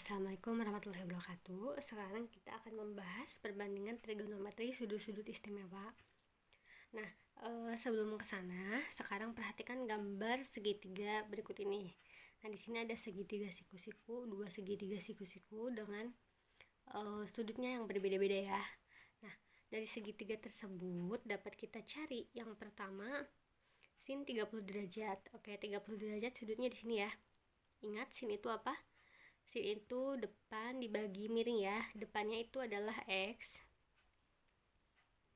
Assalamualaikum warahmatullahi wabarakatuh. Sekarang kita akan membahas perbandingan trigonometri sudut-sudut istimewa. Nah, sebelum ke sana, sekarang perhatikan gambar segitiga berikut ini. Nah, di sini ada segitiga siku-siku, dua segitiga siku-siku dengan sudutnya yang berbeda-beda ya. Nah, dari segitiga tersebut dapat kita cari yang pertama sin 30 derajat. Oke, 30 derajat sudutnya di sini ya. Ingat sin itu apa? Sin itu depan dibagi miring ya. Depannya itu adalah X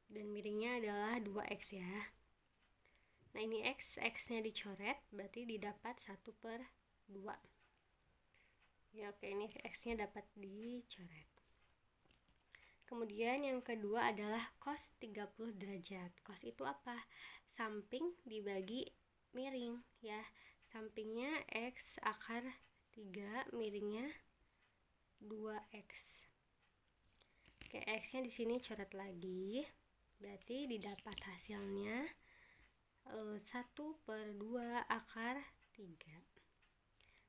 dan miringnya adalah 2X ya. Nah, ini X-nya dicoret, berarti didapat 1/2 ya. Oke, ini X-nya dapat dicoret. Kemudian yang kedua adalah cos 30 derajat. Cos itu apa? Samping dibagi miring ya. Sampingnya X akar 3, miringnya 2X. Oke, X-nya di sini coret lagi. Berarti didapat hasilnya 1/2 akar 3.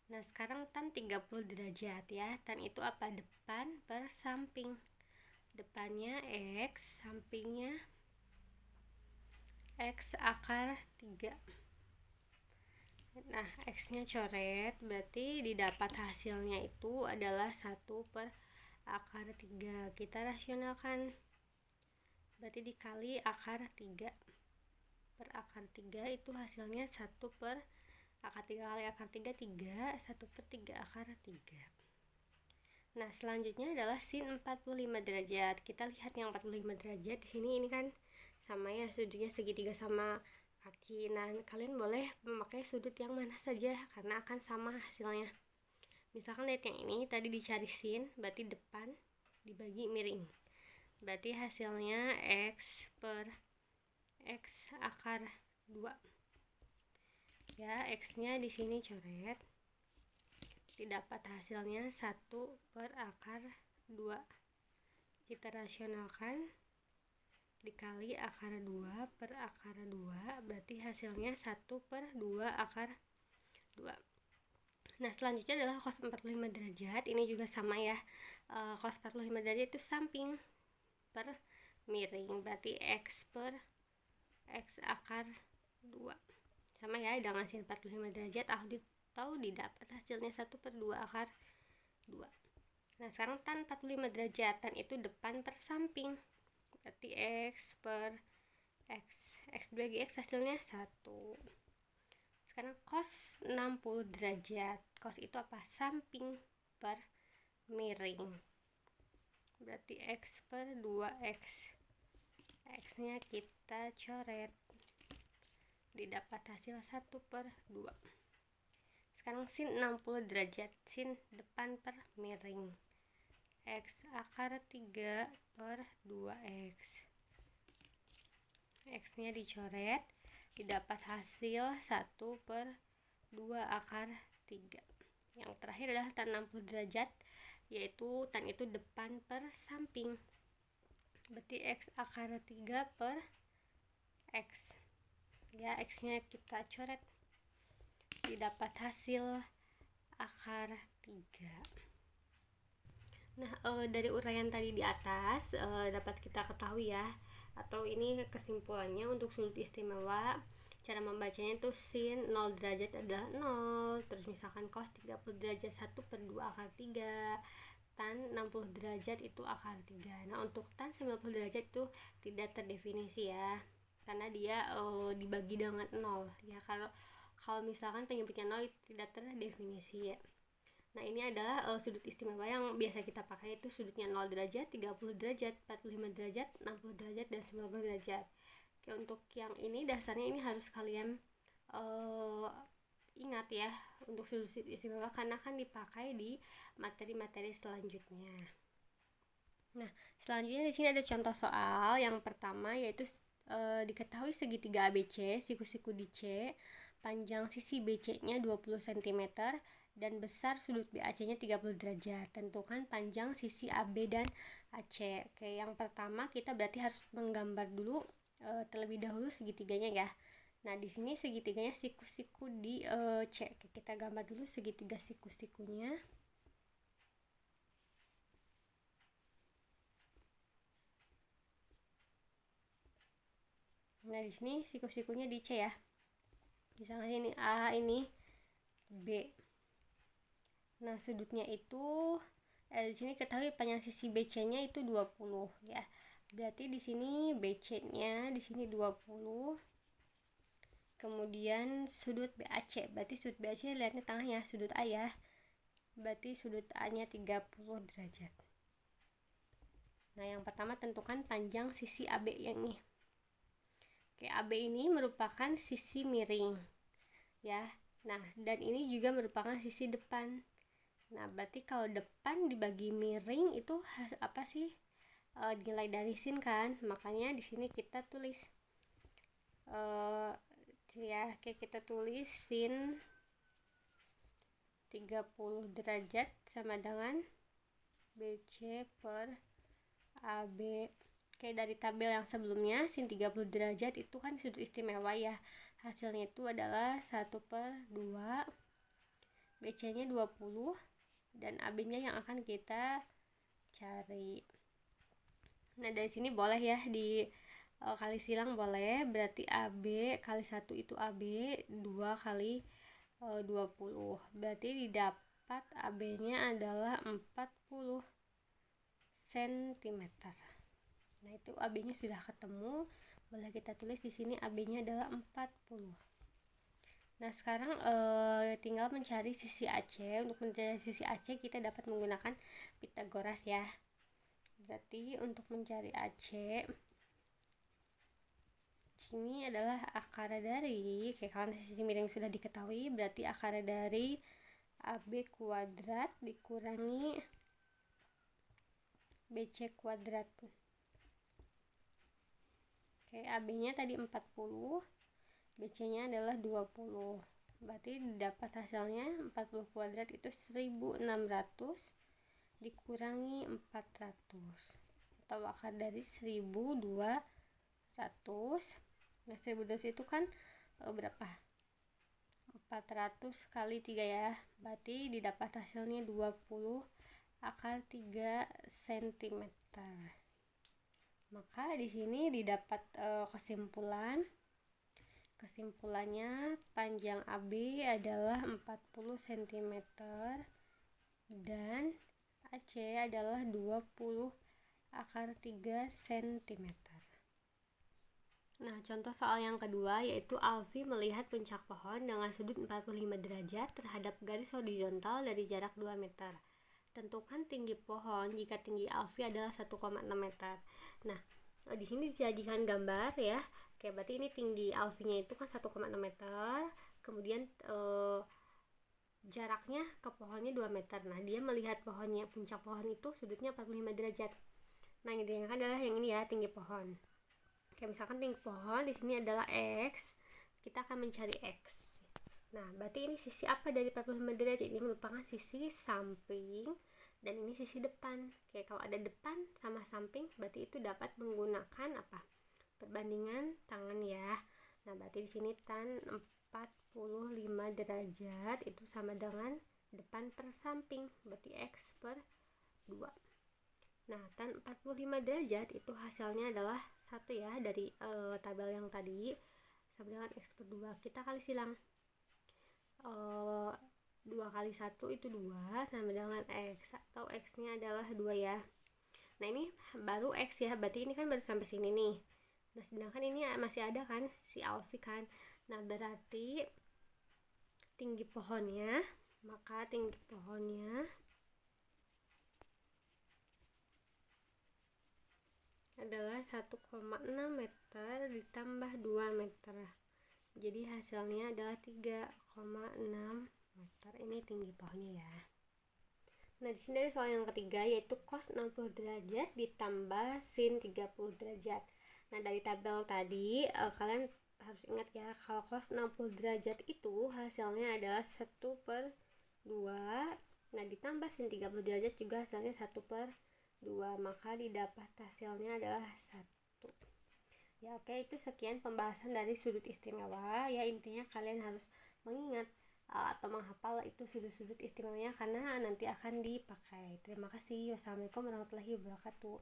Nah, sekarang tan 30 derajat ya. Tan itu apa? Depan per samping. Depannya X, sampingnya X akar 3. Nah, X-nya coret, berarti didapat hasilnya itu adalah 1/akar 3. Kita rasionalkan, berarti dikali akar 3 per akar 3 itu hasilnya 1/akar 3 kali akar 3, 3, 1/3 akar 3. Nah, selanjutnya adalah sin 45 derajat. Kita lihat yang 45 derajat di sini, ini kan sama ya, sudutnya segitiga sama kaki. Nah, kalian boleh memakai sudut yang mana saja karena akan sama hasilnya. Misalkan lihat yang ini tadi dicari sin, berarti depan dibagi miring, berarti hasilnya X per X akar 2 ya. X-nya di sini coret, didapat hasilnya 1/akar 2. Kita rasionalkan, dikali akar 2 per akar 2, berarti hasilnya 1/2 akar 2. Nah, selanjutnya adalah cos 45 derajat. Ini juga sama ya. Cos 45 derajat itu samping per miring, berarti X per X akar 2. Sama ya dengan sin 45 derajat atau didapat hasilnya 1/2 akar 2. Nah, sekarang tan 45 derajat. Tan itu depan per samping, berarti X per X. X bagi X hasilnya 1. Sekarang cos 60 derajat. Cos itu apa? Samping per miring, berarti X per 2X. X-nya kita coret, didapat hasil 1/2. Sekarang sin 60 derajat. Sin depan per miring, X akar 3 per 2X. X-nya dicoret, didapat hasil 1/2 akar 3. Yang terakhir adalah tan 60 derajat, yaitu tan itu depan per samping, berarti X akar 3 per X ya. X-nya kita coret, didapat hasil akar 3. Nah, dari uraian tadi di atas dapat kita ketahui ya, atau ini kesimpulannya untuk sudut istimewa. Cara membacanya itu sin 0 derajat adalah 0. Terus misalkan cos 30 derajat 1/2 akar 3. Tan 60 derajat itu akar 3. Nah, untuk tan 90 derajat itu tidak terdefinisi ya, karena dia dibagi dengan 0 ya. Kalau misalkan penyebutnya 0 itu tidak terdefinisi ya. Nah, ini adalah sudut istimewa yang biasa kita pakai, itu sudutnya 0 derajat, 30 derajat, 45 derajat, 60 derajat, dan 90 derajat. Oke, untuk yang ini dasarnya ini harus kalian ingat ya untuk sudut istimewa, karena akan dipakai di materi-materi selanjutnya. Nah, selanjutnya di sini ada contoh soal yang pertama, yaitu diketahui segitiga ABC, siku-siku di C, panjang sisi BC-nya 20 cm dan besar sudut BAC-nya 30 derajat. Tentukan panjang sisi AB dan AC. Oke, yang pertama kita berarti harus menggambar dulu terlebih dahulu segitiganya ya. Nah, di sini segitiganya siku-siku di C. Oke, kita gambar dulu segitiga siku-sikunya. Nah di sini siku-sikunya di C ya. Misalnya ini A, ini B. Nah sudutnya itu di sini ketahui panjang sisi BC-nya itu 20 ya. Berarti di sini BC-nya di sini 20. Kemudian sudut BAC, berarti sudut BAC lihatnya tengahnya, sudut A ya. Berarti sudut A-nya 30 derajat. Nah, yang pertama tentukan panjang sisi AB yang ini. Oke, AB ini merupakan sisi miring. Ya. Nah, dan ini juga merupakan sisi depan. Nah, berarti kalau depan dibagi miring itu apa sih? Nilai dari sin kan. Makanya di sini kita tulis ya, kayak kita tulis sin 30 derajat sama dengan BC per AB. Kayak dari tabel yang sebelumnya, sin 30 derajat itu kan sudut istimewa ya. Hasilnya itu adalah 1/2, BC-nya 20, dan AB-nya yang akan kita cari. Nah, dari sini boleh ya di kali silang boleh, berarti AB kali 1 itu AB, 2 kali 20. Berarti didapat AB-nya adalah 40 cm. Nah, itu AB-nya sudah ketemu. Boleh kita tulis di sini AB-nya adalah 40. Nah, sekarang tinggal mencari sisi AC. Untuk mencari sisi AC kita dapat menggunakan Pythagoras ya. Berarti untuk mencari AC sini adalah akar dari, karena sisi miring sudah diketahui, berarti akar dari AB kuadrat dikurangi BC kuadrat. Oke, AB-nya tadi 40, BC-nya adalah 20. Berarti dapat hasilnya 40 kuadrat itu 1600 dikurangi 400, atau akar dari 1200. Nah, 1200 itu kan berapa? 400 kali 3 ya. Berarti didapat hasilnya 20 akar 3 cm. Maka di sini didapat kesimpulannya panjang AB adalah 40 cm dan AC adalah 20 akar 3 cm. Nah, contoh soal yang kedua yaitu Alfi melihat puncak pohon dengan sudut 45 derajat terhadap garis horizontal dari jarak 2 meter. Tentukan tinggi pohon jika tinggi Alfi adalah 1,6 meter. Nah, di sini disajikan gambar ya. Oke, berarti ini tinggi Alfi-nya itu kan 1,6 meter. Kemudian jaraknya ke pohonnya 2 meter. Nah, dia melihat pohonnya, puncak pohon itu sudutnya 45 derajat. Nah, yang ditanyakan adalah yang ini ya, tinggi pohon. Oke, misalkan tinggi pohon di sini adalah X, kita akan mencari X. Nah, berarti ini sisi apa dari 45 derajat? Ini merupakan sisi samping dan ini sisi depan. Oke, kalau ada depan sama samping, berarti itu dapat menggunakan apa? Perbandingan tangan ya. Nah, berarti di sini tan 45 derajat itu sama dengan depan per samping, berarti X per 2. Nah, tan 45 derajat itu hasilnya adalah 1 ya, dari tabel yang tadi, sama dengan X per 2. Kita kali silang. 2 kali 1 itu 2 sama dengan X, atau X-nya adalah 2 ya. Nah, ini baru X ya, berarti ini kan baru sampai sini nih. Nah, sedangkan ini masih ada kan si Alfi kan. Nah, berarti tinggi pohonnya, maka tinggi pohonnya adalah 1,6 meter ditambah 2 meter. Jadi hasilnya adalah 3,6 meter. Ini tinggi pohonnya ya. Nah, di sini ada soal yang ketiga yaitu cos 60 derajat ditambah sin 30 derajat. Nah, dari tabel tadi kalian harus ingat ya, kalau cos 60 derajat itu hasilnya adalah 1/2. Nah, ditambah sin 30 derajat juga hasilnya 1/2, maka didapat hasilnya adalah 1. Ya, oke, itu sekian pembahasan dari sudut istimewa ya. Intinya kalian harus mengingat atau menghafal itu sudut-sudut istimewanya karena nanti akan dipakai. Terima kasih. Wassalamualaikum warahmatullahi wabarakatuh.